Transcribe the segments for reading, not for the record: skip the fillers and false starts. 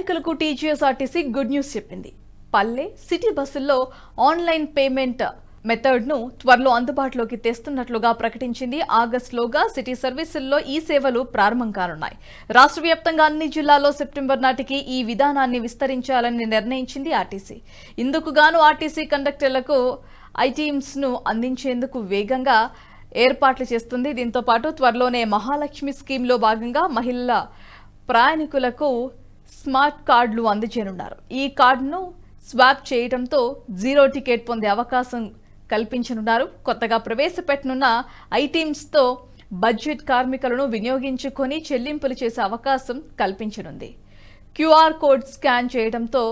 ప్రయాణికులకు TGSRTC good news చెప్పింది. పల్లె సిటీ బస్సుల్లో ఆన్లైన్ పేమెంట్ మెథడ్ను త్వరలో అందుబాటులోకి తెస్తున్నట్లుగా ప్రకటించింది. ఆగస్టులోగా సిటీ సర్వీసుల్లో ఈ సేవలు ప్రారంభం కానున్నాయి. రాష్ట్ర వ్యాప్తంగా అన్ని జిల్లాల్లో సెప్టెంబర్ నాటికి ఈ విధానాన్ని విస్తరించాలని నిర్ణయించింది ఆర్టీసీ. ఇందుకు గాను ఆర్టీసీ కండక్టర్లకు ఐటీమ్స్ను అందించేందుకు వేగంగా ఏర్పాట్లు చేస్తుంది. దీంతో పాటు త్వరలోనే మహాలక్ష్మి స్కీమ్లో భాగంగా మహిళల ప్రయాణికులకు స్మార్ట్ కార్డులు అందజేయనున్నారు. ఈ కార్డును స్వాప్ చేయడంతో జీరో టికెట్ పొందే అవకాశం కల్పించనున్నారు. కొత్తగా ప్రవేశపెట్టనున్న ఐటీమ్స్తో బడ్జెట్ కార్మికులను వినియోగించుకొని చెల్లింపులు చేసే అవకాశం కల్పించనుంది. క్యూఆర్ కోడ్ స్కాన్ చేయడంతో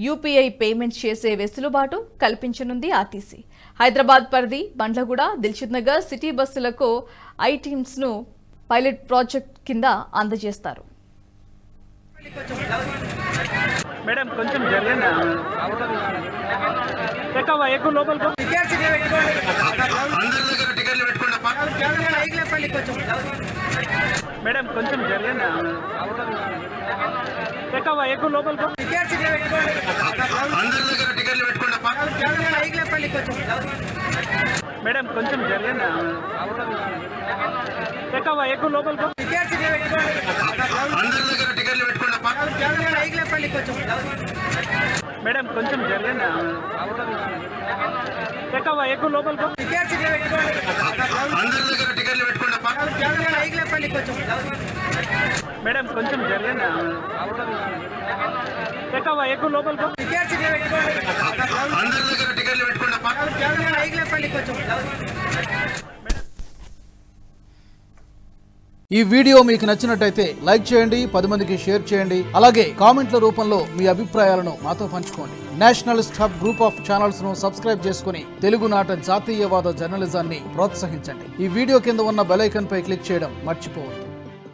యూపీఐ పేమెంట్స్ చేసే వెసులుబాటు కల్పించనుంది ఆర్టీసీ. హైదరాబాద్ పరిధి, బండ్లగూడ, దిల్సుఖ్ నగర్ సిటీ బస్సులకు ఐటీమ్స్ను పైలట్ ప్రాజెక్ట్ కింద అందజేస్తారు. మేడం కొంచెం జరగండి. ఎక్కువ లోపల మేడం కొంచెం జరగండి. ఎక్కువ లోపల మేడం కొంచెం జరగండి. ఎక్కువ లోపల మేడం కొంచెం జరగండి. ఎక్కువ లోపల మేడం కొంచెం జరగండి. ఎక్కువ లోపల ఈ వీడియో మీకు నచ్చినట్టయితే లైక్ చేయండి, 10 మందికి షేర్ చేయండి. అలాగే కామెంట్ల రూపంలో మీ అభిప్రాయాలను మాతో పంచుకోండి. Nationalist hub group of channels ను సబ్స్క్రైబ్ చేసుకుని తెలుగునాట జాతీయవాద జర్నలిజాన్ని ప్రోత్సహించండి. ఈ వీడియో కింద ఉన్న బెల్ ఐకాన్ పై క్లిక్ చేయడం మర్చిపోవద్దు.